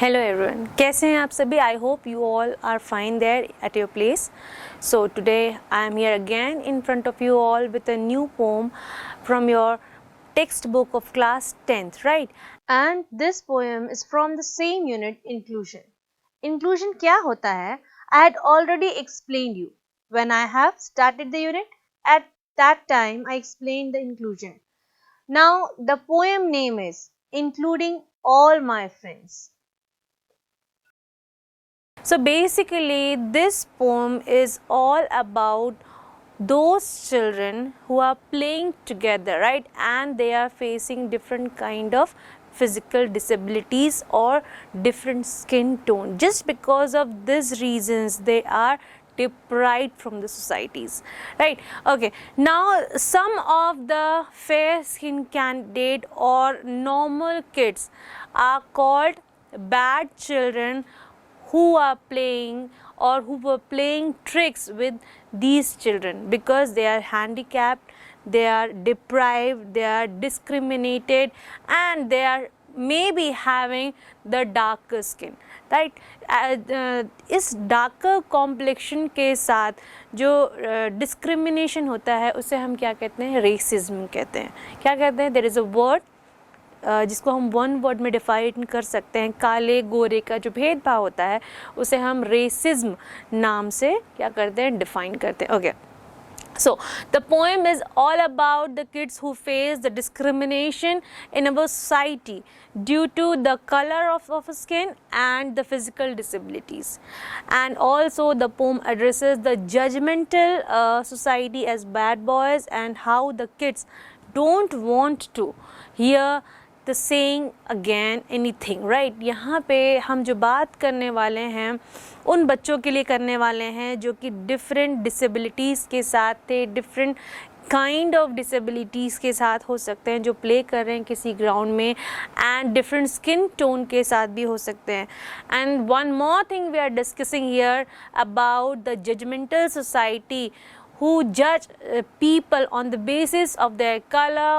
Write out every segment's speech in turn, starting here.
Hello everyone, कैसे हैं आप सभी? I hope you all are fine there at your place. So today I am here again in front of you all with a new poem from your textbook of class 10th, right? And this poem is from the same unit, inclusion. Inclusion क्या होता है? I had already explained you when I have started the unit. At that time I explained the inclusion. Now the poem name is Including All My Friends. So basically this poem is all about those children who are playing together, right? And they are facing different kind of physical disabilities or different skin tone. Just because of these reasons they are deprived from the societies, right? Okay, now some of the fair skin candidate or normal kids are called bad children who are playing or who were playing tricks with these children because they are handicapped, they are deprived, they are discriminated, and they are maybe having the darker skin, right? इस darker complexion के साथ जो discrimination होता है उसे हम क्या कहते हैं? रेसिज्म कहते हैं. क्या कहते हैं? देयर इज़ अ वर्ड जिसको हम वन वर्ड में डिफाइन कर सकते हैं. काले गोरे का जो भेदभाव होता है उसे हम रेसिज्म नाम से क्या करते हैं? डिफाइन करते हैं. Okay, so the poem is all about the kids who face the discrimination in our society due to the color of skin and the physical disabilities. And also the poem addresses the judgmental society as bad boys and how the kids don't want to hear the saying again anything, right? यहाँ पे हम जो बात करने वाले हैं उन बच्चों के लिए करने वाले हैं जो कि डिफरेंट डिसेबिलिटीज़ के साथ थे, डिफरेंट काइंड ऑफ डिसेबिलिटीज़ के साथ हो सकते हैं, जो प्ले कर रहे हैं किसी ग्राउंड में, एंड डिफरेंट स्किन टोन के साथ भी हो सकते हैं. And one more thing we are discussing here about the judgemental society who judge people on the basis of their color,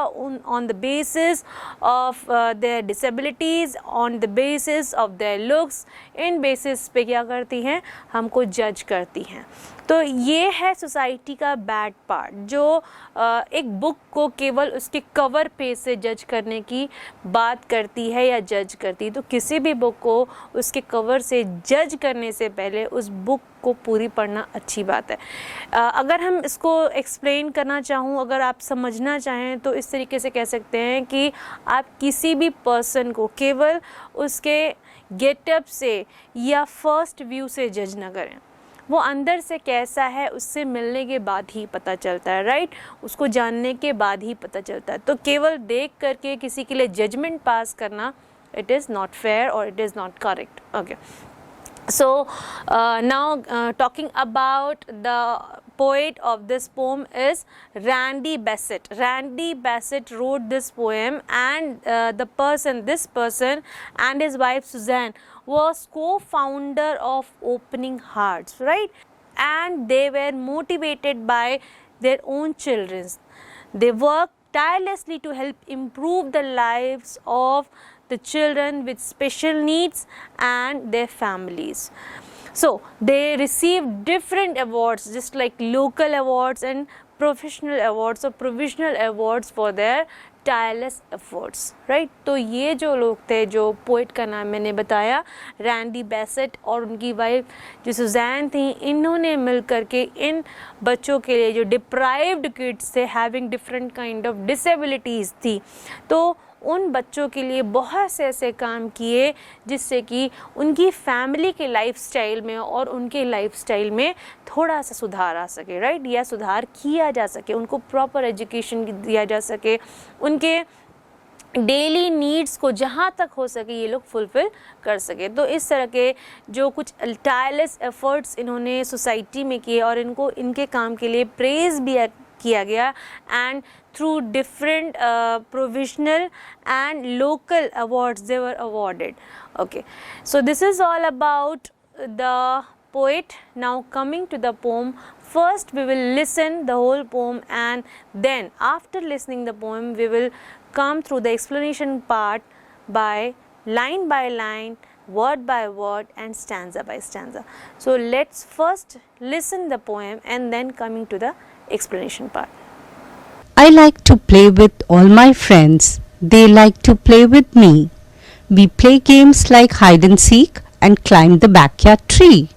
on the basis of their disabilities, on the basis of their looks. In basis पे क्या करती हैं? हमको जज करती हैं. तो ये है सोसाइटी का बैड पार्ट, जो एक बुक को केवल उसके कवर पेज से जज करने की बात करती है या जज करती है. तो किसी भी बुक को उसके कवर से जज करने से पहले उस बुक को पूरी पढ़ना अच्छी बात है. अगर हम इसको एक्सप्लेन करना चाहूँ, अगर आप समझना चाहें तो इस तरीके से कह सकते हैं कि आप किसी भी पर्सन को केवल उसके गेटअप से या फर्स्ट व्यू से जज ना करें. वो अंदर से कैसा है उससे मिलने के बाद ही पता चलता है, राइट? उसको जानने के बाद ही पता चलता है. तो केवल देख करके किसी के लिए जजमेंट पास करना, इट इज़ नॉट फेयर और it is not correct. Okay, so now talking about the poet of this poem is Randy Bassett. Randy Bassett wrote this poem, and this person and his wife Suzanne was co-founder of Opening Hearts, right? And they were motivated by their own children. They worked tirelessly to help improve the lives of the children with special needs and their families. So they received different awards, just like local awards and professional awards or provisional awards for their tireless efforts, right? तो ये जो लोग थे, जो poet का नाम मैंने बताया, रैंडी बैसेट, और उनकी वाइफ जो सुजैन थी, इन्होंने मिल कर के इन बच्चों के लिए, जो डिप्राइव्ड किड्स थे, having different kind of disabilities थी, तो उन बच्चों के लिए बहुत से ऐसे काम किए जिससे कि उनकी फैमिली के लाइफस्टाइल में और उनके लाइफस्टाइल में थोड़ा सा सुधार आ सके, राइट? या सुधार किया जा सके, उनको प्रॉपर एजुकेशन दिया जा सके, उनके डेली नीड्स को जहाँ तक हो सके ये लोग फुलफ़िल कर सके. तो इस तरह के जो कुछ टायरलेस एफर्ट्स इन्होंने सोसाइटी में किए और इनको इनके काम के लिए प्रेज भी किया गया, and through different provisional and local awards they were awarded. Okay, so this is all about the poet. Now coming to the poem, first we will listen the whole poem, and then after listening the poem we will come through the explanation part by line, word by word and stanza by stanza. So let's first listen the poem and then coming to the explanation part. I like to play with all my friends. They like to play with me. We play games like hide and seek and climb the backyard tree.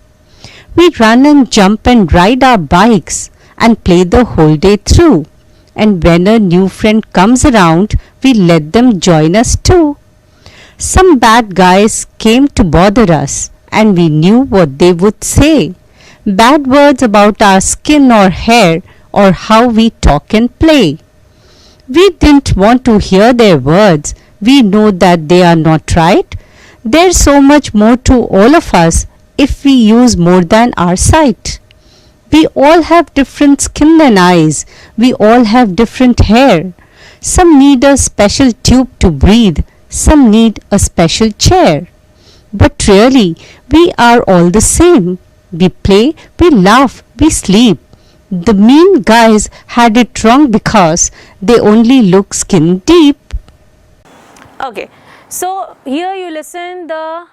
We run and jump and ride our bikes and play the whole day through. And when a new friend comes around, we let them join us too. Some bad guys came to bother us, and we knew what they would say. Bad words about our skin or hair or how we talk and play. We didn't want to hear their words. We know that they are not right. There's so much more to all of us if we use more than our sight. We all have different skin and eyes. We all have different hair. Some need a special tube to breathe. Some need a special chair. But really, we are all the same. We play, we laugh, we sleep. The mean guys had it wrong because they only look skin deep. Okay, so here you listen the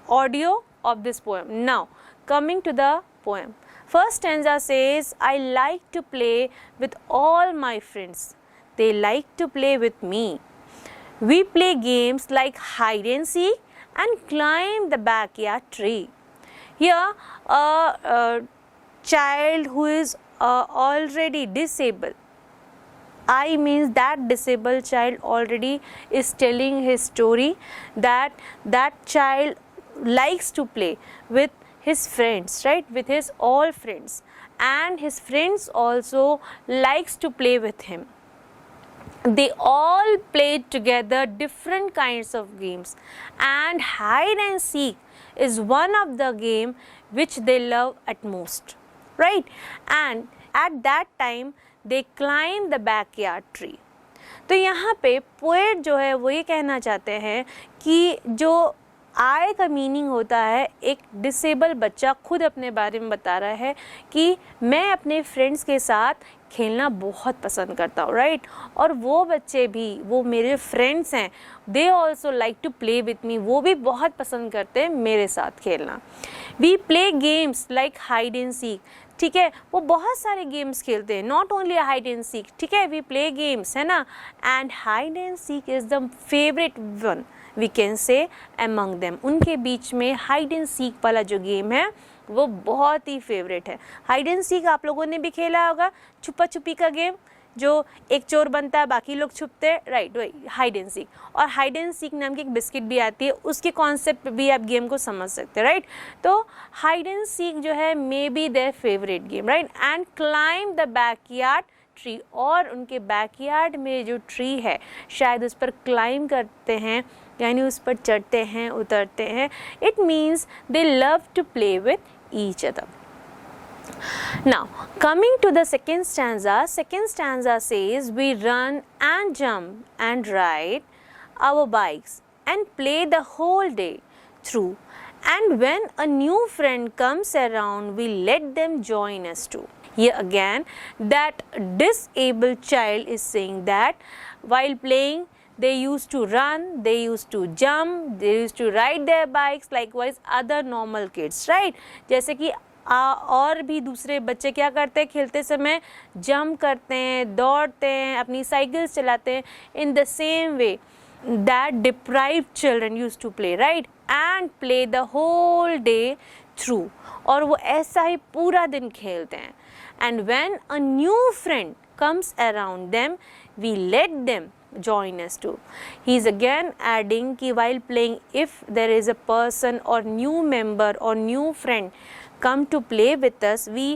audio of this poem. Now coming to the poem. First stanza says, I like to play with all my friends. They like to play with me. We play games like hide and seek and climb the backyard tree. Here a child who is already disabled, I means that disabled child already is telling his story that that child likes to play with his friends, right, with his all friends, and his friends also likes to play with him. They all played together different kinds of games, and hide and seek is one of the game which they love at most, right? And at that time they climb the backyard tree. तो यहाँ पे poet जो है वो ये कहना चाहते हैं कि जो आई का मीनिंग होता है, एक डिसेबल बच्चा खुद अपने बारे में बता रहा है कि मैं अपने फ्रेंड्स के साथ खेलना बहुत पसंद करता हूँ, राइट? और वो बच्चे भी, वो मेरे फ्रेंड्स हैं, they also like to play with me, वो भी बहुत पसंद करते हैं मेरे साथ खेलना. We play games like hide and seek, ठीक है, वो बहुत सारे गेम्स खेलते हैं, not only hide and seek, ठीक है, वी प्ले गेम्स, है ना, and hide and seek is the favourite one we can say among them. उनके बीच में हाइड एंड सीक वाला जो गेम है वो बहुत ही फेवरेट है. हाइड एंड सीक आप लोगों ने भी खेला होगा, छुपा छुपी का गेम, जो एक चोर बनता है बाकी लोग छुपते हैं, राइट, वही हाइड एंड सीक. और हाइड एंड सीक नाम की एक बिस्किट भी आती है, उसके कॉन्सेप्ट भी आप गेम को समझ सकते हैं, राइट. तो हाइड एंड सीक जो है मे be their favourite game, right. And climb the backyard tree, और उनके बैकयार्ड में जो ट्री है शायद उस पर क्लाइंब करते हैं, यानी उस पर चढ़ते हैं, उतरते हैं. It means they love to play with each other. Now coming to the second stanza says, we run and jump and ride our bikes and play the whole day through, and when a new friend comes around we let them join us too. Here again that disabled child is saying that while playing they used to run, they used to jump, they used to ride their bikes, likewise other normal kids, right? जैसे कि और भी दूसरे बच्चे क्या करते हैं, खेलते समय जंप करते हैं, दौड़ते हैं, अपनी साइकिल्स चलाते हैं. In the same way that deprived children used to play, right, and play the whole day through, और वो ऐसा ही पूरा दिन खेलते हैं. And when a new friend comes around them we let them join us too. He is again adding कि while playing, if there is a person or new member or new friend come to play with us, we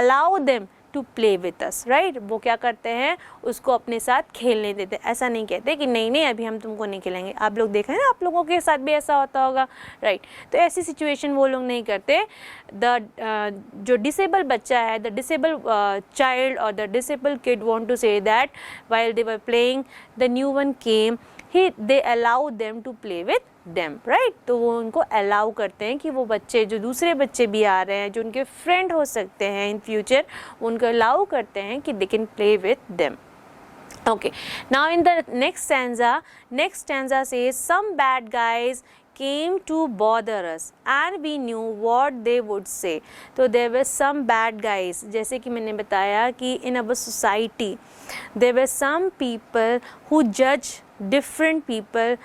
allow them to play with us, right. वो क्या करते हैं, उसको अपने साथ खेलने देते. ऐसा नहीं कहते कि नहीं नहीं अभी हम तुमको नहीं खिलाएंगे. आप लोग देखें ना, आप लोगों के साथ भी ऐसा होता होगा, राइट. तो ऐसी सिचुएशन वो लोग नहीं करते. जो डिसेबल बच्चा है, द डिसेबल चाइल्ड और the disable kid want to say that while they were playing the new one came, they allow them to play with them, right. तो वो उनको अलाउ करते हैं कि वो बच्चे, जो दूसरे बच्चे भी आ रहे हैं, जो उनके फ्रेंड हो सकते हैं इन फ्यूचर, उनको अलाउ करते हैं कि they can play with them. Okay, now in the next stanza says, some bad guys came to bother us and we knew what they would say. तो there were some bad guys, जैसे कि मैंने बताया कि in our society there were some people who judge different people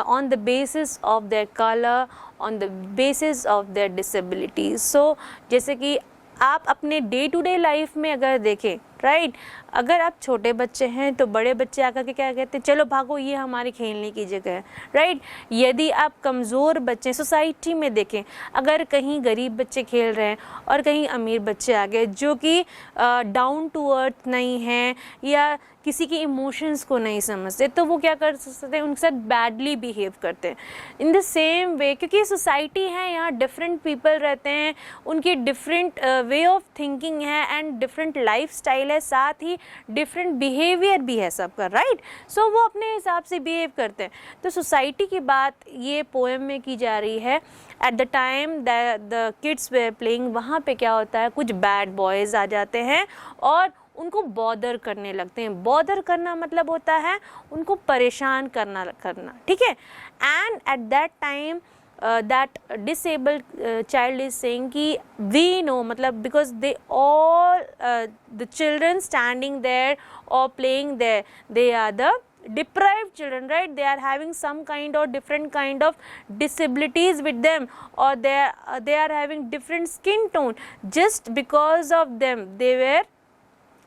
on the basis of their color, on the basis of their disabilities. So जैसे कि आप अपने डे टू डे लाइफ में अगर देखें, राइट, अगर आप छोटे बच्चे हैं तो बड़े बच्चे आकर के क्या कहते हैं, चलो भागो ये हमारी खेलने की जगह है, राइट। यदि आप कमज़ोर बच्चे सोसाइटी में देखें, अगर कहीं गरीब बच्चे खेल रहे हैं और कहीं अमीर बच्चे आ गए जो कि डाउन टू अर्थ नहीं हैं या किसी के इमोशंस को नहीं समझते, तो वो क्या कर सकते हैं, उनके साथ बैडली बिहेव करते हैं। इन द सेम वे, क्योंकि सोसाइटी है, यहाँ डिफरेंट पीपल रहते हैं, उनकी डिफरेंट वे ऑफ थिंकिंग है एंड डिफरेंट लाइफ स्टाइल है, साथ ही डिफरेंट बिहेवियर भी है सबका, राइट। सो वो अपने हिसाब से बिहेव करते हैं। तो सोसाइटी की बात ये पोएम में की जा रही है। At the time the kids way playing, वहाँ पे क्या होता है, कुछ बैड बॉयज़ आ जाते हैं और उनको बॉदर करने लगते हैं। बॉदर करना मतलब होता है उनको परेशान करना, ठीक है। And at that time that disabled child is saying कि we know, मतलब because they all the children standing there or playing there, they are the deprived children, right? They are having some kind or different kind of disabilities with them, or they are having different skin tone. Just because of them they were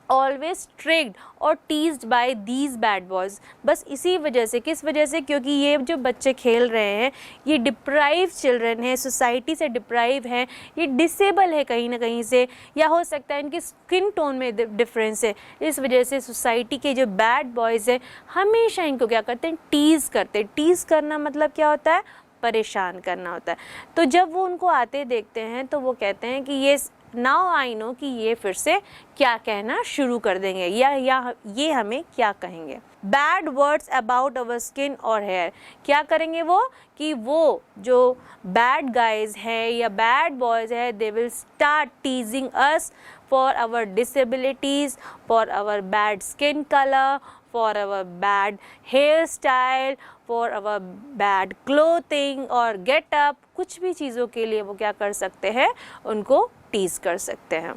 always tricked और teased by these bad boys. बस इसी वजह से, किस वजह से, क्योंकि ये जो बच्चे खेल रहे हैं ये डिप्राइव चिल्ड्रन है, सोसाइटी से डिप्राइव हैं, ये डिसेबल है कहीं ना कहीं से, या हो सकता है इनकी स्किन टोन में डिफरेंस है। इस वजह से सोसाइटी के जो बैड बॉयज़ हैं हमेशा इनको क्या करते हैं, टीज़ करते हैं। टीज़ करना मतलब क्या होता है, परेशान करना होता है। तो जब वो उनको आते देखते हैं तो वो कहते हैं कि ये नाउ आई नो कि ये फिर से क्या कहना शुरू कर देंगे या ये हमें क्या कहेंगे। Bad words about our skin और हेयर, क्या करेंगे वो, कि वो जो बैड गाइज है या बैड बॉयज है, they will start teasing us for our disabilities, for our bad skin colour, for our bad hair style, for our bad clothing और गेटअप। कुछ भी चीज़ों के लिए वो क्या कर सकते हैं, उनको टीज कर सकते हैं।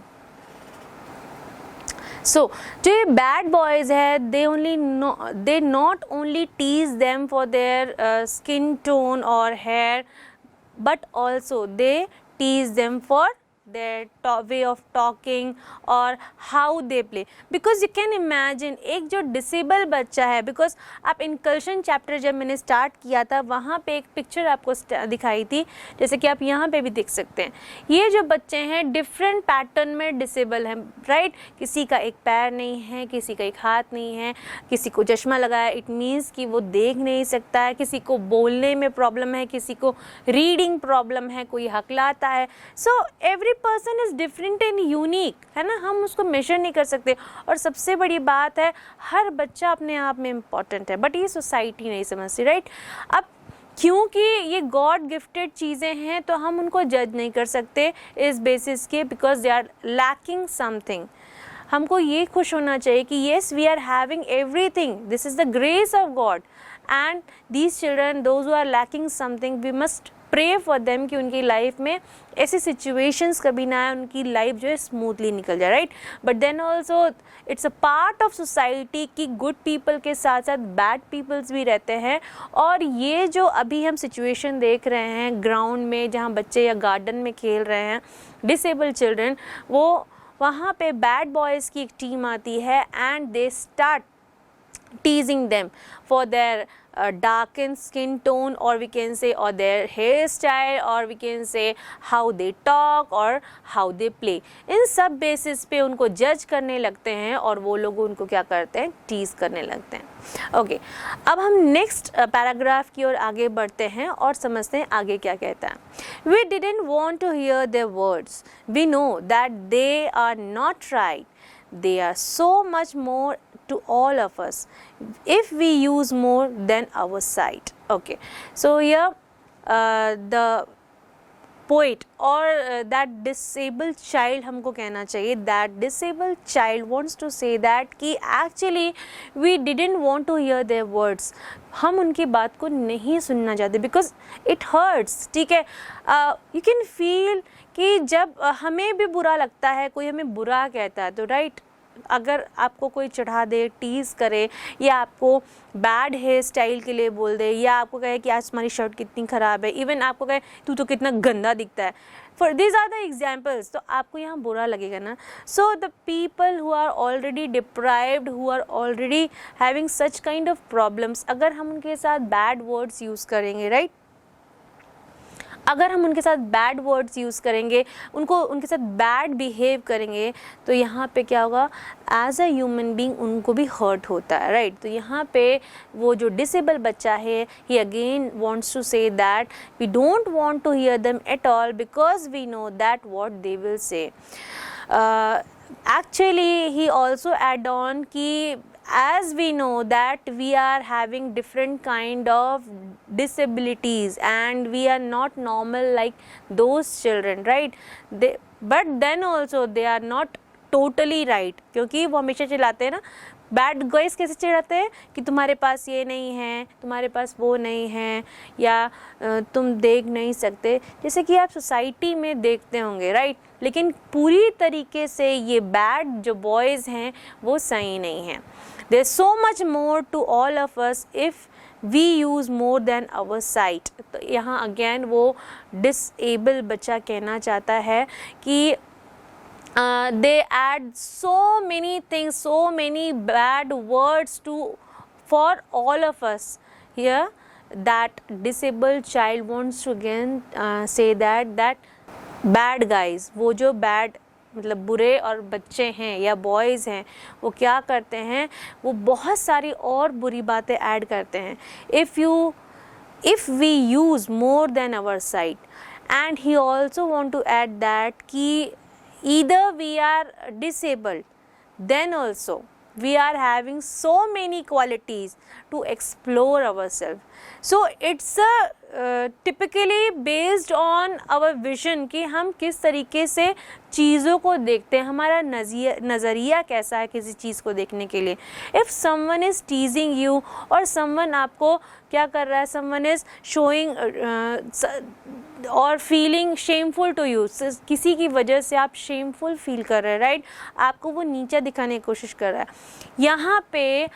सो जो ये बैड बॉयज़ है, they not only tease them for their skin tone और hair, but also they tease them for their way of talking और how they play, because you can imagine एक जो डिसेबल बच्चा है, बिकॉज आप इनकल्शन chapter जब मैंने स्टार्ट किया था वहाँ पे एक पिक्चर आपको दिखाई थी, जैसे कि आप यहाँ पे भी देख सकते हैं। ये जो बच्चे हैं डिफरेंट पैटर्न में डिसेबल हैं, राइट। किसी का एक पैर नहीं है, किसी का एक हाथ नहीं है, किसी को चश्मा लगाया, इट मीन्स कि वो देख नहीं सकता है, किसी को बोलने में प्रॉब्लम है, किसी को रीडिंग प्रॉब्लम है, कोई हकलाता है। So every person is different and unique, है ना, हम उसको मेजर नहीं कर सकते। और सबसे बड़ी बात है, हर बच्चा अपने आप में इम्पॉर्टेंट है, बट ये सोसाइटी नहीं समझती, राइट। अब क्योंकि ये गॉड गिफ्टेड चीज़ें हैं तो हम उनको जज नहीं कर सकते इस बेसिस के, because they are lacking something. हमको ये खुश होना चाहिए कि yes we are having everything, this is the grace of God, and these children those who are lacking something, we must pray for them कि उनकी लाइफ में ऐसी सिचुएशंस कभी ना आए, उनकी लाइफ जो है स्मूथली निकल जाए, right. But then also it's a part of society कि गुड पीपल के साथ साथ बैड पीपल्स भी रहते हैं। और ये जो अभी हम सिचुएशन देख रहे हैं ग्राउंड में, जहाँ बच्चे या गार्डन में खेल रहे हैं डिसेबल चिल्ड्रन, वो वहाँ पे बैड बॉयज़ की एक टीम आती है and they start teasing them for their darkened skin tone, or we can say, or their hairstyle, or we can say how they talk or how they play. इन सब basis पे उनको जज करने लगते हैं और वो लोग उनको क्या करते हैं, टीज करने लगते हैं। ओके, अब हम नेक्स्ट पैराग्राफ की ओर आगे बढ़ते हैं और समझते हैं आगे क्या कहता है। We didn't want to hear their words. We know that they are not right. They are so much more to all of us if we use more than our sight. Okay, so here the poet और that disabled child हमको कहना चाहिए, that disabled child wants to say that कि actually we didn't want to hear their words, हम उनकी बात को नहीं सुनना चाहते बिकॉज इट हर्ट्स, ठीक है। यू कैन फील कि जब हमें भी बुरा लगता है, कोई हमें बुरा कहता है तो राइट, अगर आपको कोई चढ़ा दे, टीज़ करे, या आपको बैड हेयर स्टाइल के लिए बोल दे, या आपको कहे कि आज तुम्हारी शर्ट कितनी ख़राब है, इवन आपको कहे तू तो कितना गंदा दिखता है, for this are the examples, तो आपको यहाँ बुरा लगेगा ना। So the people who are already deprived, who are already having such kind of problems, अगर हम उनके साथ बैड वर्ड्स यूज़ करेंगे, राइट, अगर हम उनके साथ बैड वर्ड्स यूज़ करेंगे, उनके साथ बैड बिहेव करेंगे, तो यहाँ पे क्या होगा, एज अ ह्यूमन बीइंग उनको भी हर्ट होता है, राइट। तो यहाँ पे वो जो डिसेबल बच्चा है, he again wants to say that we don't want to hear them at all because we know that what they will say. Actually he also add on कि as we know that we are having different kind of disabilities and we are not normal like those children, right, but then also they are not totally right, क्योंकि वो हमेशा चिल्लाते हैं ना, bad girls कैसे चिढ़ाते हैं कि तुम्हारे पास ये नहीं है, तुम्हारे पास वो नहीं है, या तुम देख नहीं सकते, जैसे कि आप सोसाइटी में देखते होंगे, राइट। लेकिन पूरी तरीके से ये बैड जो बॉयज़ हैं वो सही नहीं हैं। There is so much more to all of us if we use more than our sight. तो यहाँ अगेन वो डिसेबल बच्चा कहना चाहता है कि they add so many things, so many bad words for all of us here. That disabled child wants to again say that bad guys, वो जो bad मतलब बुरे और बच्चे हैं या बॉयज़ हैं, वो क्या करते हैं, वो बहुत सारी और बुरी बातें ऐड करते हैं if we use more than our sight. And he also want to add that कि either we are disabled, then also we are having so many qualities to explore ourselves. So it's typically based on our vision कि हम किस तरीके से चीज़ों को देखते हैं, हमारा नज़रिया कैसा है किसी चीज़ को देखने के लिए। If someone is teasing you और someone आपको क्या कर रहा है, someone is showing और फीलिंग शेमफुल टू यू, किसी की वजह से आप शेमफुल फील कर रहे हैं, राइट, आपको वो नीचा दिखाने की कोशिश कर रहा है। यहाँ पे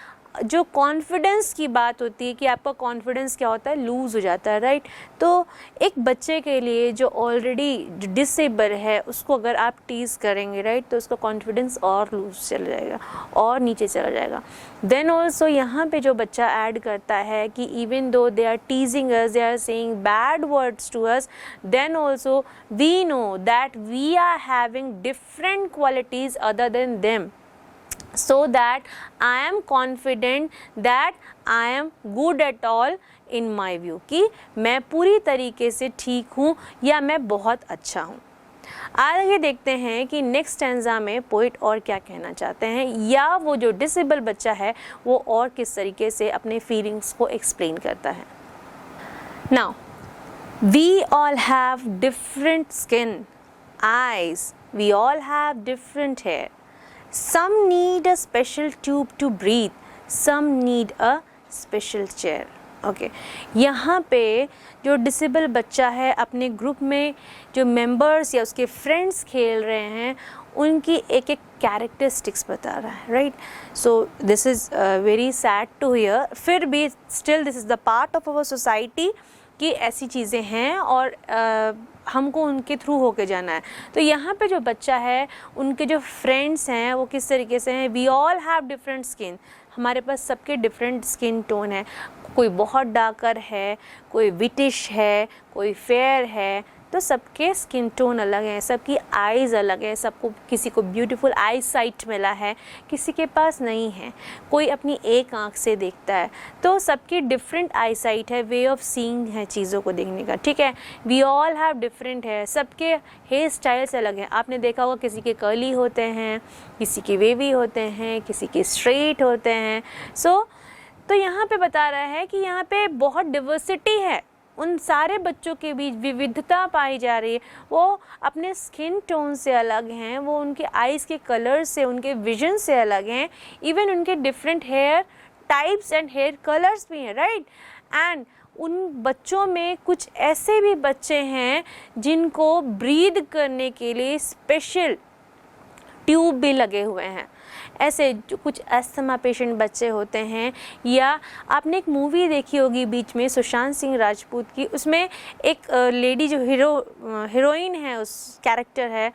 जो कॉन्फिडेंस की बात होती है कि आपका कॉन्फिडेंस क्या होता है, लूज़ हो जाता है, राइट। तो एक बच्चे के लिए जो ऑलरेडी डिसेबल है उसको अगर आप टीज़ करेंगे, राइट, तो उसका कॉन्फिडेंस और लूज़ चला जाएगा और नीचे चला जाएगा। देन ऑल्सो यहाँ पे जो बच्चा ऐड करता है कि even though they are teasing us, they are saying bad words to us, then also we know that we are having different qualities other than them, so that I am confident that I am good at all in my view, कि मैं पूरी तरीके से ठीक हूँ या मैं बहुत अच्छा हूँ। आगे देखते हैं कि नेक्स्ट स्टैंजा में पोइट और क्या कहना चाहते हैं, या वो जो डिसेबल बच्चा है वो और किस तरीके से अपने फीलिंग्स को एक्सप्लेन करता है। Now, we all have different skin, eyes, we all have different hair. Some need a special tube to breathe, some need a special chair. Okay, यहाँ पे जो डिसेबल बच्चा है अपने ग्रुप में जो मेंबर्स या उसके फ्रेंड्स खेल रहे हैं उनकी एक एक कैरेक्टरिस्टिक्स बता रहा है, right. So this is very sad to hear, फिर भी still this is the part of our society कि ऐसी चीज़ें हैं और हमको उनके थ्रू होके जाना है। तो यहाँ पे जो बच्चा है उनके जो फ्रेंड्स हैं वो किस तरीके से हैं, we all have different skin, हमारे पास सबके डिफरेंट स्किन टोन है, कोई बहुत डार्कर है, कोई विटिश है, कोई फेयर है, तो सबके स्किन टोन अलग है, सबकी आइज़ अलग है, सबको किसी को ब्यूटीफुल आई साइट मिला है, किसी के पास नहीं है, कोई अपनी एक आँख से देखता है, तो सबकी डिफरेंट आई साइट है, वे ऑफ सीइंग है चीज़ों को देखने का, ठीक है। वी ऑल हैव डिफरेंट है, सबके हेयर स्टाइल्स अलग हैं। आपने देखा होगा किसी के कर्ली होते हैं, किसी के वेवी होते हैं, किसी के स्ट्रेट होते हैं। तो यहाँ पे बता रहा है कि यहाँ पे बहुत डिवर्सिटी है, उन सारे बच्चों के बीच विविधता पाई जा रही है। वो अपने स्किन टोन से अलग हैं, वो उनके आइज़ के कलर से, उनके विजन से अलग हैं, इवन उनके different hair types and hair colours भी हैं, राइट। एंड उन बच्चों में कुछ ऐसे भी बच्चे हैं जिनको ब्रीद करने के लिए स्पेशल ट्यूब भी लगे हुए हैं। ऐसे जो कुछ अस्थमा पेशेंट बच्चे होते हैं, या आपने एक मूवी देखी होगी बीच में सुशांत सिंह राजपूत की, उसमें एक लेडी जो हीरोइन है, उस कैरेक्टर है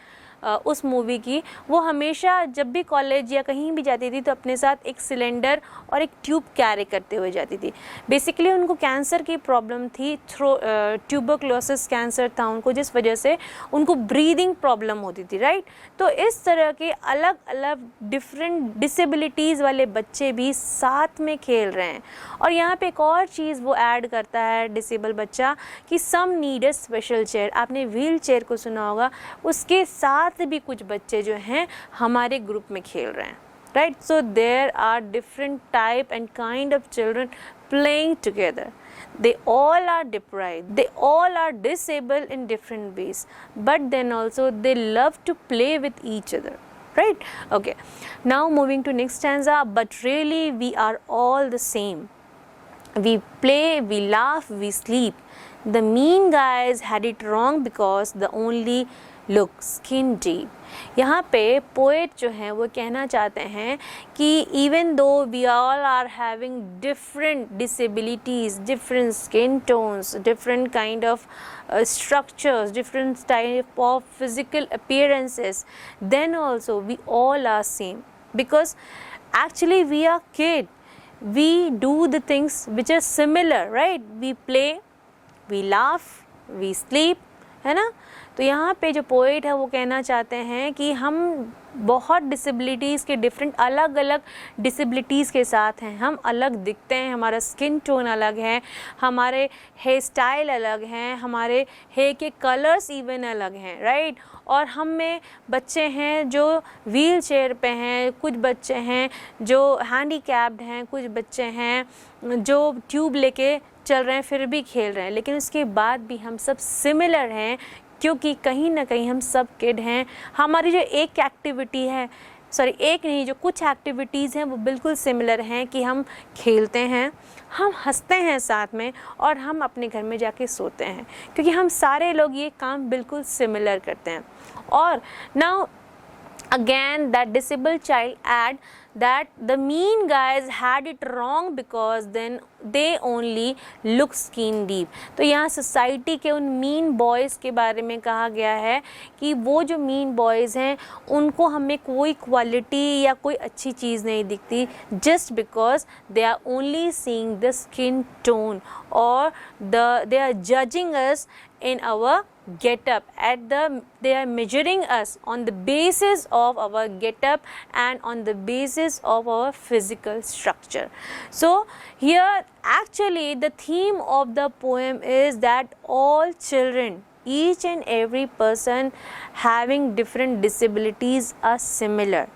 उस मूवी की, वो हमेशा जब भी कॉलेज या कहीं भी जाती थी तो अपने साथ एक सिलेंडर और एक ट्यूब कैरी करते हुए जाती थी। बेसिकली उनको कैंसर की प्रॉब्लम थी, ट्यूबरक्लोसिस कैंसर था उनको, जिस वजह से उनको ब्रीदिंग प्रॉब्लम होती थी, राइट। तो इस तरह के अलग अलग डिफरेंट डिसेबिलिटीज़ वाले बच्चे भी साथ में खेल रहे हैं। और यहाँ पे एक और चीज़ वो ऐड करता है डिसेबल बच्चा कि सम नीड अ स्पेशल चेयर। आपने व्हील चेयर को सुना होगा, उसके साथ भी कुछ बच्चे जो हैं हमारे ग्रुप में खेल रहे हैं, right? So there are different type and kind of children playing together. They all are deprived, they all are disabled in different ways, but then also they love to play with each other, right? Okay, now moving to next stanza. But really we are all the same. We play, we laugh, we sleep. The mean guys had it wrong because the only look skin deep. यहाँ पे poet जो हैं वो कहना चाहते हैं कि even though we all are having different disabilities, different skin tones, different kind of structures, different type of physical appearances, then also we all are same, because actually we are kid, we do the things which are similar, right? We play, we laugh, we sleep, है ना। तो यहाँ पे जो poet है वो कहना चाहते हैं कि हम बहुत डिसेबिलिटीज़ के डिफरेंट अलग अलग डिसेबिलिटीज़ के साथ हैं, हम अलग दिखते हैं, हमारा स्किन टोन अलग है, हमारे हेयर स्टाइल अलग हैं, हमारे हेयर के कलर्स इवन अलग हैं, राइट। और हम में बच्चे हैं जो व्हील चेयर पे हैं, कुछ बच्चे हैं जो हैंडीकैप्ड हैं, कुछ बच्चे हैं जो ट्यूब लेके चल रहे हैं फिर भी खेल रहे हैं, लेकिन उसके बाद भी हम सब सिमिलर हैं, क्योंकि कहीं ना कहीं हम सब किड हैं। हमारी जो एक एक्टिविटी है, एक नहीं, जो कुछ एक्टिविटीज़ हैं वो बिल्कुल सिमिलर हैं कि हम खेलते हैं, हम हंसते हैं साथ में, और हम अपने घर में जाके सोते हैं, क्योंकि हम सारे लोग ये काम बिल्कुल सिमिलर करते हैं। और now again that disabled child add that the mean guys had it wrong because then they only look skin deep. तो यहाँ सोसाइटी के उन मीन बॉयज़ के बारे में कहा गया है कि वो जो मीन बॉयज़ हैं उनको हमें कोई क्वालिटी या कोई अच्छी चीज़ नहीं दिखती, just because they are only seeing the skin tone, or they are judging us in our get up, they are measuring us on the basis of our get up and on the basis of our physical structure. So here actually the theme of the poem is that all children, each and every person having different disabilities are similar.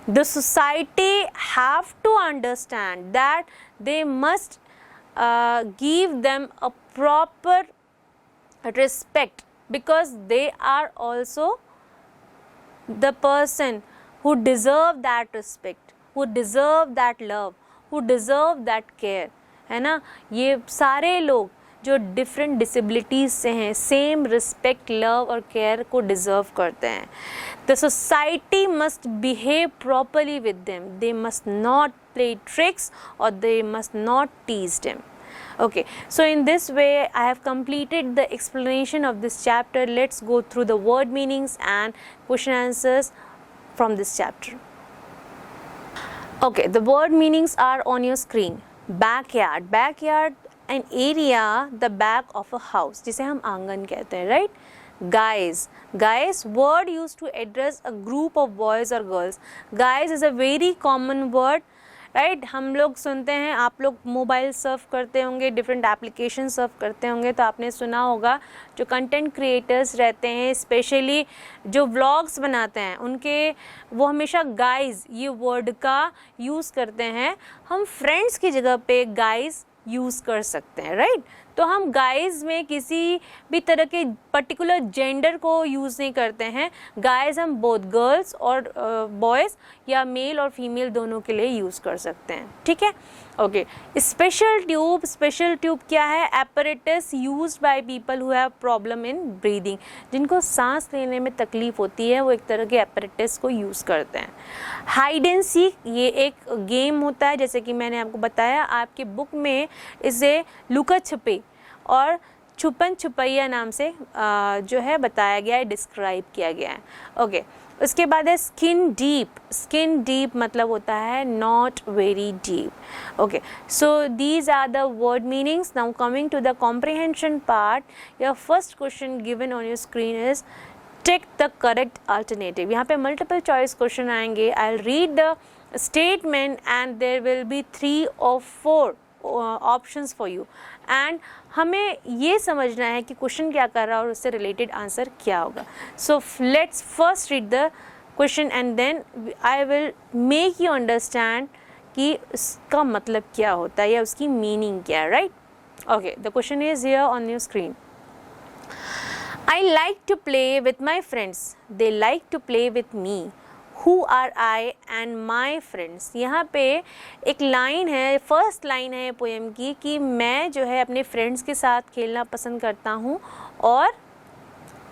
The society have to understand that they must give them a proper respect, because they are also the person who deserve that respect, who deserve that love, who deserve that care, है ना। ये सारे लोग जो different disabilities से हैं same respect, love और care को डिज़र्व करते हैं। The society must behave properly with them, they must not play tricks और they must not tease them. Okay, so in this way I have completed the explanation of this chapter. Let's go through the word meanings and question answers from this chapter. Okay, the word meanings are on your screen. Backyard, backyard an area, the back of a house, जिसे हम आंगन कहते हैं, right? Guys, guys word used to address a group of boys or girls. Guys is a very common word, right. हम लोग सुनते हैं, आप लोग मोबाइल सर्फ करते होंगे, डिफरेंट एप्लीकेशन सर्फ करते होंगे, तो आपने सुना होगा जो कंटेंट क्रिएटर्स रहते हैं, स्पेशली जो व्लॉग्स बनाते हैं, उनके वो हमेशा गाइज ये वर्ड का यूज़ करते हैं। हम फ्रेंड्स की जगह पे गाइज यूज़ कर सकते हैं, राइट। तो हम गाइज में किसी भी तरह के पर्टिकुलर जेंडर को यूज़ नहीं करते हैं. गाइज हम बोथ गर्ल्स और बॉयज़ या मेल और फीमेल दोनों के लिए यूज़ कर सकते हैं. ठीक है. ओके. स्पेशल ट्यूब क्या है? Apparatus used by people who have problem in breathing. जिनको सांस लेने में तकलीफ होती है वो एक तरह के एपरेटस को यूज़ करते हैं. हाइड एंड सीक ये एक गेम होता है, जैसे कि मैंने आपको बताया आपके बुक में इसे लुका छुपी और छुपन छुपैया नाम से जो है बताया गया है, डिस्क्राइब किया गया है. ओके. उसके बाद है स्किन डीप मतलब होता है not very deep. Okay. So these are the word meanings. Now coming to the comprehension part, your first question given on your screen is take the correct alternative. यहाँ पे multiple choice question आएंगे. I will read the statement and there will be 3 or 4 options for you, and हमें ये समझना है कि question क्या कर रहा है और उससे रिलेटेड आंसर क्या होगा. So let's first read the question and then I will make you understand कि उसका मतलब क्या होता है या उसकी मीनिंग क्या है. Right. Okay. The question is here on your screen. I like to play with my friends. They like to play with me. Who are I and my friends? यहाँ पे एक लाइन है, फर्स्ट लाइन है poem की कि मैं जो है अपने फ्रेंड्स के साथ खेलना पसंद करता हूँ और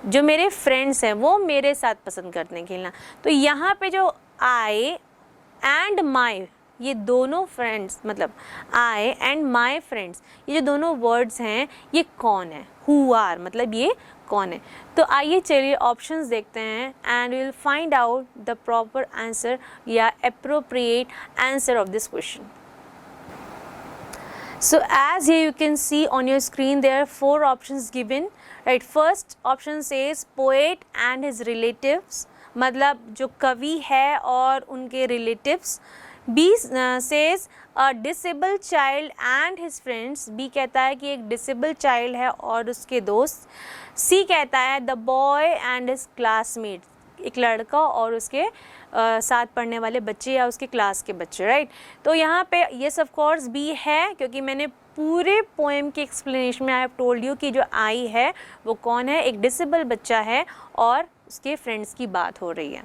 जो मेरे फ्रेंड्स हैं वो मेरे साथ पसंद करते हैं खेलना. तो यहाँ पे जो I and my ये दोनों फ्रेंड्स मतलब आई एंड माई फ्रेंड्स ये जो दोनों वर्ड्स हैं ये कौन है? हु आर मतलब ये कौन है? तो आइए चलिए ऑप्शंस देखते हैं and we will find out the proper answer या appropriate answer of this question. So as here you can see on your screen there are 4 options given. Right. First option says poet and his relatives मतलब जो कवि है और उनके relatives. B says a disabled child and his friends. B कहता है कि एक disabled child है और उसके दोस्त. C कहता है the boy and his classmates. एक लड़का और उसके साथ पढ़ने वाले बच्चे या उसके क्लास के बच्चे. राइट. तो यहाँ पे yes of course B है क्योंकि मैंने पूरे पोएम के एक्सप्लेनेशन में आई हैव टोल्ड यू कि जो आई है वो कौन है? एक डिसेबल बच्चा है और उसके फ्रेंड्स की बात हो रही है.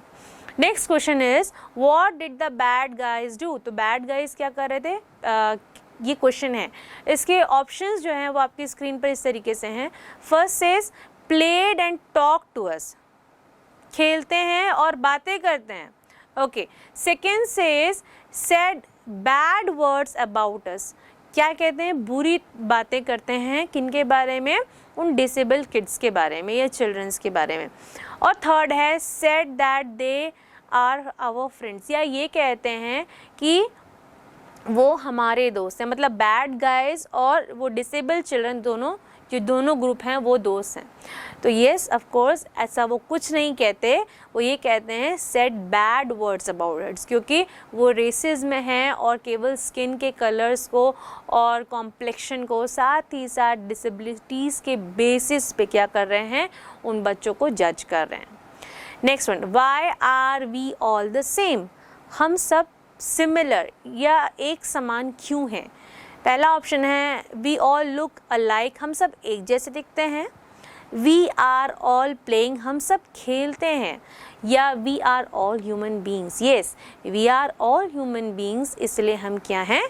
Next question is what did the bad guys do. तो बैड गाइज क्या कर रहे थे? ये क्वेश्चन है. इसके ऑप्शंस जो हैं वो आपकी स्क्रीन पर इस तरीके से हैं. First says played and talk to us. खेलते हैं और बातें करते हैं. Okay. Second says said bad words about us. क्या कहते हैं? बुरी बातें करते हैं. किनके बारे में? उन डिसेबल किड्स के बारे में या चिल्ड्रंस के बारे में. और थर्ड है said that they are our friends. या ये कहते हैं कि वो हमारे दोस्त हैं. मतलब बैड गाइज और वो डिसेबल चिल्ड्रन दोनों जो दोनों ग्रुप हैं वो दोस्त हैं. तो येस ऑफ कोर्स ऐसा वो कुछ नहीं कहते. वो ये कहते हैं said bad words about it's क्योंकि वो रेसिज्म में हैं और केवल स्किन के कलर्स को और कॉम्प्लेक्शन को साथ ही साथ डिसेबिलिटीज़ के बेसिस पे क्या कर रहे हैं? उन बच्चों को जज कर रहे हैं. Next one, why are we all the same. हम सब सिमिलर या एक समान क्यों हैं? पहला ऑप्शन है वी ऑल लुक अलाइक. हम सब एक जैसे दिखते हैं. We are all playing. हम सब खेलते हैं. या we are all human beings. Yes, we are all human beings. इसलिए हम क्या हैं?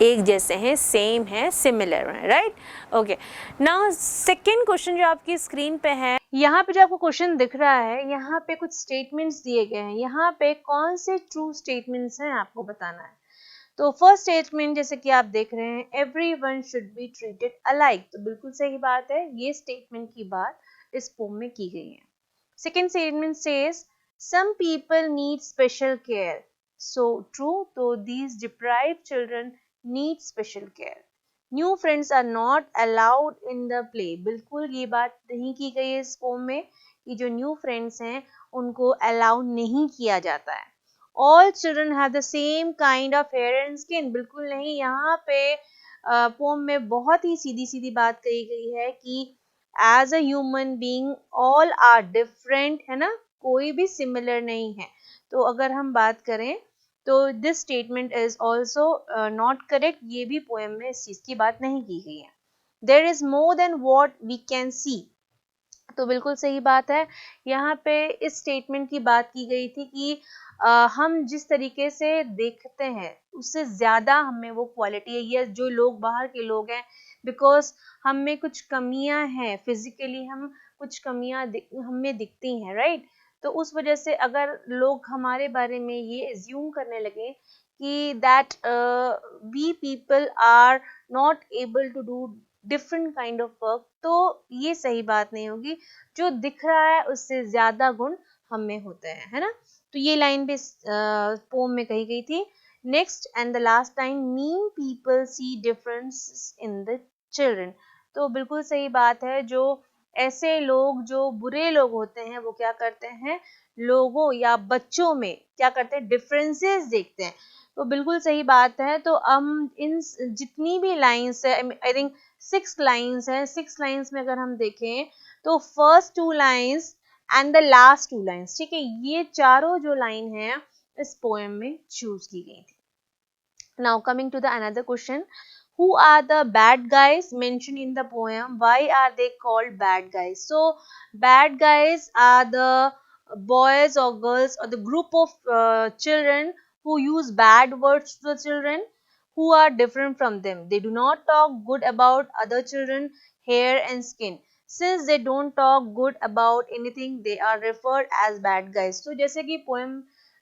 एक जैसे हैं, सेम है, सिमिलर है. Right. Okay. Now second question जो आपकी स्क्रीन पे है, यहाँ पे जो आपको क्वेश्चन दिख रहा है यहाँ पे कुछ स्टेटमेंट्स दिए गए हैं. यहाँ पे कौन से ट्रू स्टेटमेंट्स हैं आपको बताना है. तो फर्स्ट स्टेटमेंट जैसे कि आप देख रहे हैं everyone should be treated alike. तो बिल्कुल सही बात है. ये स्टेटमेंट की बात इस पोम में की गई है. Second statement says some people need special care. So true. तो these deprived children need special care. New friends are not allowed in the play. बिल्कुल ये बात नहीं की गई है इस पोम में कि जो न्यू फ्रेंड्स हैं उनको अलाउ नहीं किया जाता है. All children have the same kind of hair and skin. बिल्कुल नहीं. यहाँ पे पोम में बहुत ही सीधी सीधी बात कही गई है कि as a human being all are different, है ना. कोई भी सिमिलर नहीं है. तो अगर हम बात करें तो this statement is also not correct, ये भी पोएम में इस चीज की बात नहीं की गई है. There is more than what we can see, तो बिल्कुल सही बात है. यहाँ पे इस स्टेटमेंट की बात की गई थी कि हम जिस तरीके से देखते हैं उससे ज्यादा हमें वो क्वालिटी है, ये जो लोग बाहर के लोग हैं, बिकॉज हम में कुछ कमियां हैं, फिजिकली हम कुछ कमियां हमें दिखती हैं, राइट. तो उस वजह से अगर लोग हमारे बारे में ये एज्यूम करने लगे कि that we people are not able to do different kind of work, तो ये सही बात नहीं होगी. जो दिख रहा है उससे ज्यादा गुण हम में होते हैं, है ना. तो ये लाइन भी पोम में कही गई थी. Next and the last line, mean people see difference in the children, तो बिल्कुल सही बात है. जो ऐसे लोग जो बुरे लोग होते हैं वो क्या करते हैं, लोगों या बच्चों में क्या करते हैं, डिफरेंसेस देखते हैं. तो बिल्कुल सही बात है. तो हम इन जितनी भी लाइंस है, आई थिंक 6 लाइंस है, 6 लाइंस में अगर हम देखें तो first 2 lines and the last 2 lines, ठीक है, ये चारों जो लाइन है इस पोएम में चूज की गई थी. Now coming to the another question, who are the bad guys mentioned in the poem, why are they called bad guys? So bad guys are the boys or girls or the group of children who use bad words to the children who are different from them. They do not talk good about other children hair and skin. Since they don't talk good about anything, they are referred as bad guys. So जैसे कि poem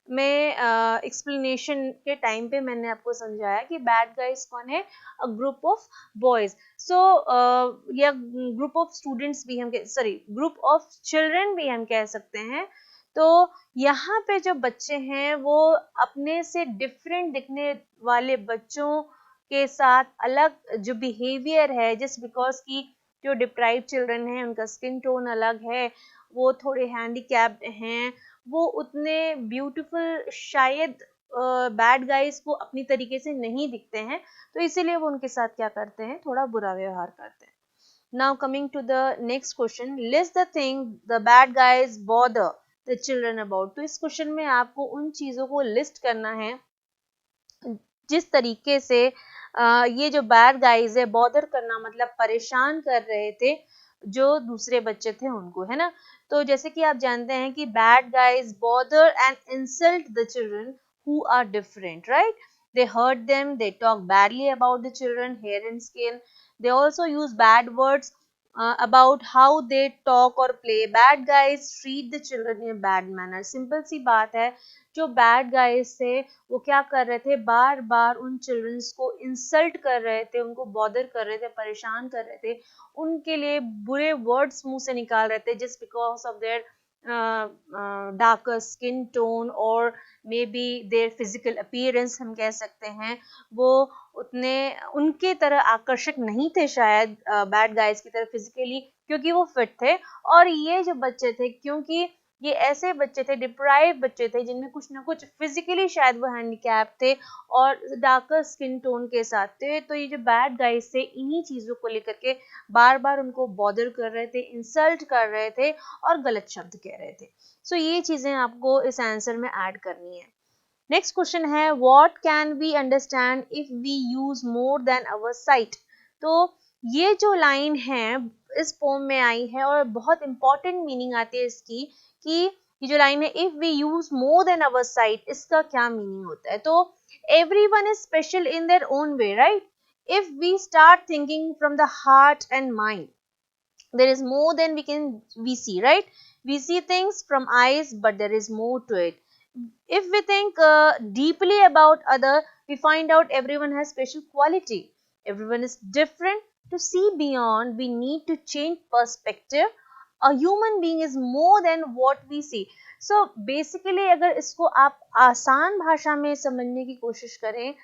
में explanation के time पे मैंने आपको समझाया कि bad guys कौन है, अ ग्रुप ऑफ बॉयज. सो या ग्रुप ऑफ स्टूडेंट्स भी हम सॉरी ग्रुप ऑफ चिल्ड्रन भी हम कह सकते हैं. तो यहाँ पे जो बच्चे हैं वो अपने से डिफरेंट दिखने वाले बच्चों के साथ अलग जो बिहेवियर है, जस्ट बिकॉज की जो डिप्राइव चिल्ड्रन हैं उनका स्किन टोन अलग है, वो थोड़े हैंडीकैप्ड हैं, वो उतने ब्यूटीफुल शायद बैड गाइज को अपनी तरीके से नहीं दिखते हैं, तो इसीलिए वो उनके साथ क्या करते हैं, थोड़ा बुरा व्यवहार करते हैं. Now coming to the next question, list the thing the bad guys bother the children about. तो इस क्वेश्चन में आपको उन चीजों को लिस्ट करना है जिस तरीके से ये जो बैड गाइज है, बॉदर करना मतलब परेशान कर रहे थे जो दूसरे बच्चे थे उनको, है ना. तो जैसे कि आप जानते हैं कि bad guys bother and insult the children who are different, right. They hurt them, they talk badly about the children hair and skin, they also use bad words about how they talk or play. Bad guys treat the children in a bad manner. Simple सी बात है, जो bad guys थे वो क्या कर रहे थे, बार बार उन चिल्ड्रंस को इंसल्ट कर रहे थे, उनको बॉदर कर रहे थे, परेशान कर रहे थे, उनके लिए बुरे वर्ड्स मुंह से निकाल रहे थे just because of their darker skin tone और may be their physical appearance हम कह सकते हैं. वो उतने उनके तरह आकर्षक नहीं थे शायद बैड गाइज की तरह फिजिकली, क्योंकि वो फिट थे. और ये जो बच्चे थे, क्योंकि ये ऐसे बच्चे थे, डिप्राइव बच्चे थे जिनमें कुछ ना कुछ फिजिकली शायद वो हैंडीकैप थे और डार्कर स्किन टोन के साथ थे, तो ये जो बैड गाइज थे इन्हीं चीजों को लेकर के बार बार उनको बॉदर कर रहे थे, इंसल्ट कर रहे थे और गलत शब्द कह रहे थे. सो ये चीजें आपको इस आंसर में ऐड करनी है. नेक्स्ट क्वेश्चन है, what can we understand if we use more than our sight. तो ये जो लाइन है इस पोम में आई है और बहुत इंपॉर्टेंट मीनिंग आती है इसकी, कि ये जो लाइन है if we use more than our sight, इसका क्या मीनिंग होता है. तो everyone is special in their own way, right. If we start thinking from the heart and mind, there is more than we see, right. We see things from eyes, but there is more to it. If we think deeply about other, we find out everyone has special quality, everyone is different. To see beyond, we need to change perspective. A human being is more than what we see. So basically अगर इसको आप आसान भाषा में समझने की कोशिश करें,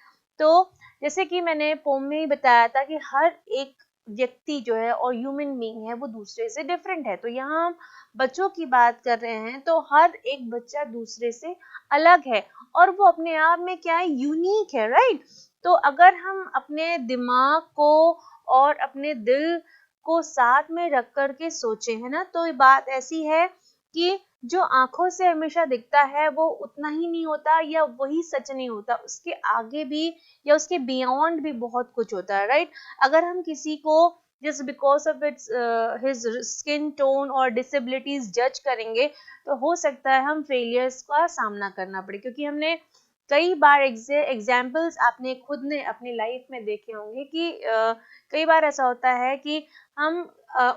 तो जैसे कि मैंने पोम में ही बताया था कि हर एक व्यक्ति जो है और ह्यूमन बीइंग है वो दूसरे से डिफरेंट है. तो यहाँ हम बच्चों की बात कर रहे हैं, तो हर एक बच्चा दूसरे से अलग है और वो अपने आप में क्या है, यूनिक है, राइट. तो अगर हम अपने दिमाग को और अपने दिल को साथ में रख कर के सोचे, है ना, तो ये बात ऐसी है कि जो आंखों से हमेशा दिखता है वो उतना ही नहीं होता या वही सच नहीं होता, उसके आगे भी या उसके बियॉन्ड भी बहुत कुछ होता है, राइट। अगर हम किसी को just because of its his skin tone और डिसेबिलिटीज जज करेंगे तो हो सकता है हम फेलियर्स का सामना करना पड़े, क्योंकि हमने कई बार एग्जाम्पल्स आपने खुद ने अपनी लाइफ में देखे होंगे कि कई बार ऐसा होता है कि हम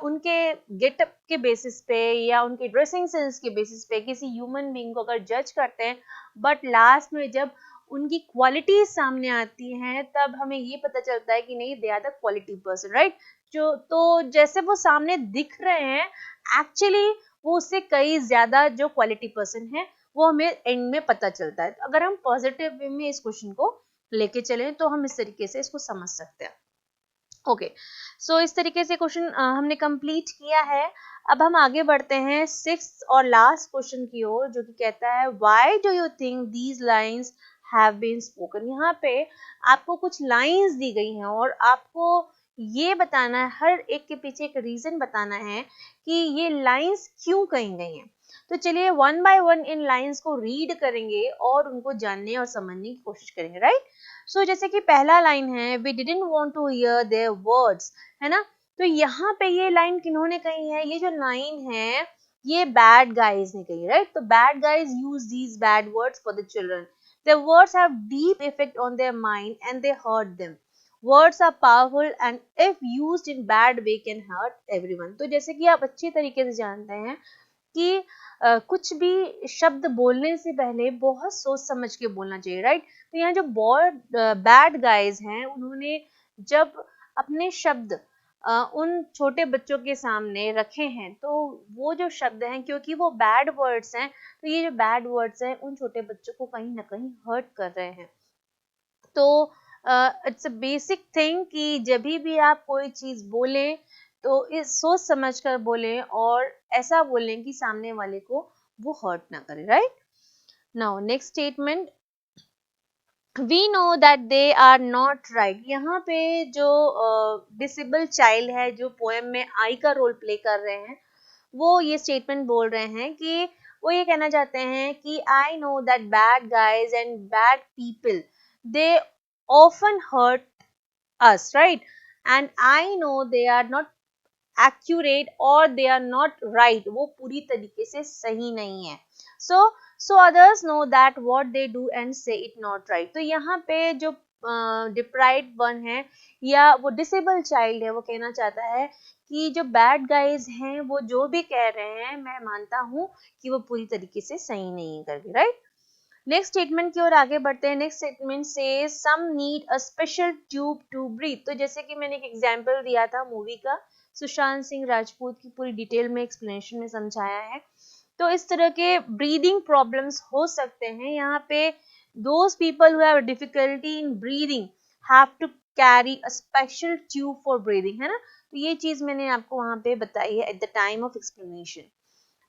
उनके गेटअप के बेसिस पे या उनके ड्रेसिंग सेंस के बेसिस पे किसी ह्यूमन बीइंग को अगर जज करते हैं, बट लास्ट में जब उनकी क्वालिटीज सामने आती हैं तब हमें ये पता चलता है कि नहीं, they are the quality person, right. जो तो जैसे वो सामने दिख रहे हैं, एक्चुअली वो उससे कई ज्यादा जो क्वालिटी पर्सन है वो हमें एंड में पता चलता है। तो अगर हम पॉजिटिव वे में इस क्वेश्चन को लेके चलें तो हम इस तरीके से इसको समझ सकते हैं। ओके, सो इस तरीके से क्वेश्चन हमने कंप्लीट किया है। अब हम आगे बढ़ते हैं सिक्स्थ और लास्ट क्वेश्चन की ओर, जो कि कहता है why do you think these lines have been spoken. यहाँ पे आपको कुछ लाइंस दी गई हैं और आपको ये बताना है, हर एक के पीछे एक रीजन बताना है कि ये लाइंस क्यों कही गई हैं। तो चलिए one by one in lines को रीड करेंगे और उनको जानने और समझने की कोशिश करेंगे, राइट। सो जैसे कि पहला लाइन है, we didn't want to hear their words, है ना। तो यहाँ पे ये लाइन किन्होंने कही है, ये जो लाइन है ये बैड गाइज ने कही, राइट। तो bad guys use these bad words for the children, their words have deep effect on their mind and they hurt them. Words are powerful and if used in bad way can hurt everyone. तो जैसे कि आप अच्छी तरीके से जानते हैं कि कुछ भी शब्द बोलने से पहले बहुत सोच समझ के बोलना चाहिए, राइट। तो यहाँ जो बहुत बैड गाइज हैं उन्होंने जब अपने शब्द उन छोटे बच्चों के सामने रखे हैं तो वो जो शब्द हैं, क्योंकि वो बैड वर्ड्स हैं, तो ये जो बैड वर्ड्स हैं उन छोटे बच्चों को कहीं ना कहीं हर्ट कर रहे हैं। तो इट्स अ बेसिक थिंग कि जब भी आप कोई चीज बोलें तो इस सोच समझ कर बोलें और ऐसा बोलें कि सामने वाले को वो हर्ट ना करे, right. Now next statement, we know that they are not right. यहाँ पे जो डिसेबल चाइल्ड है जो पोएम में आई का रोल प्ले कर रहे हैं, वो ये स्टेटमेंट बोल रहे हैं कि वो ये कहना चाहते हैं कि I know that bad guys and bad people they often hurt us, right? And I know they are not accurate or they are not right. वो पूरी तरीके से सही नहीं है। So others know that what they do and say it not right. तो यहाँ पे जो deprived one है या वो disabled child है, वो कहना चाहता है कि जो bad guys हैं वो जो भी कह रहे हैं मैं मानता हूँ कि वो पूरी तरीके से सही नहीं करके, राइट। नेक्स्ट स्टेटमेंट की ओर आगे बढ़ते हैं। नेक्स्ट स्टेटमेंट से some need a special tube to breathe. तो जैसे कि मैंने एक एग्जांपल दिया था मूवी का, सुशांत सिंह राजपूत की पूरी डिटेल में एक्सप्लेनेशन में समझाया है। तो इस तरह के ब्रीदिंग प्रॉब्लम्स हो सकते हैं। यहाँ पे those people who have difficulty in breathing have to carry a special tube for breathing, है ना। तो ये चीज मैंने आपको वहां पे बताई है at the time of explanation.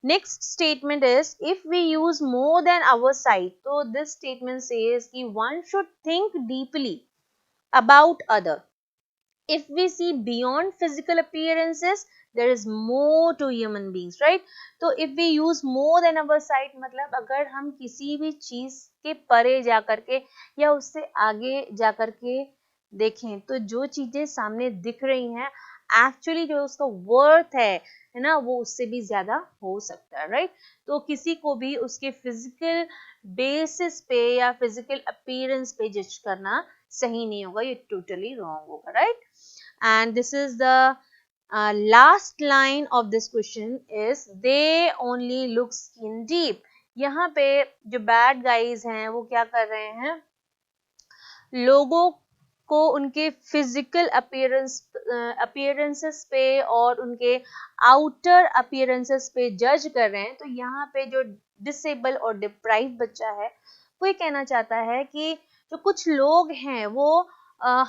Next statement is if we use more than our sight. So this statement says कि one should think deeply about other. If we see beyond physical appearances, there is more to human beings, right? तो if we use more than our sight मतलब अगर हम किसी भी चीज के परे जा करके या उससे आगे जा करके देखें तो जो चीजें सामने दिख रही हैं एक्चुअली जो उसका वर्थ है ना, वो उससे भी ज्यादा हो सकता है, राइट। तो किसी को भी उसके फिजिकल बेसिस पे या फिजिकल अपीयरेंस पे जज करना सही नहीं होगा, ये टोटली रॉन्ग होगा, right. And this is the last line of this question is they only look skin deep. यहाँ पे जो बैड गाइज हैं वो क्या कर रहे हैं, लोगों को उनके फिजिकल अपीयरेंसेस पे और उनके आउटर अपीयरेंसेस पे जज कर रहे हैं। तो यहाँ पे जो डिसेबल और डिप्राइव बच्चा है वो ये कहना चाहता है कि जो कुछ लोग हैं वो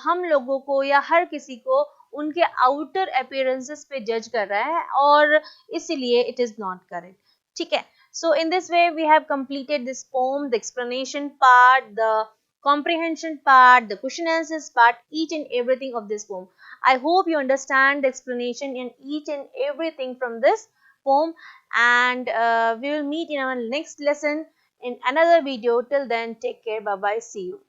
हम लोगों को या हर किसी को उनके आउटर अपीयरेंसेस पे जज कर रहा है और इसीलिए इट इज नॉट करेक्ट, ठीक है। So in this way we have completed this poem, the explanation part, the comprehension part, the question answers part, each and everything of this poem. I hope you understand the explanation in each and everything from this poem, and we will meet in our next lesson in another video. Till then, take care. Bye bye. See you.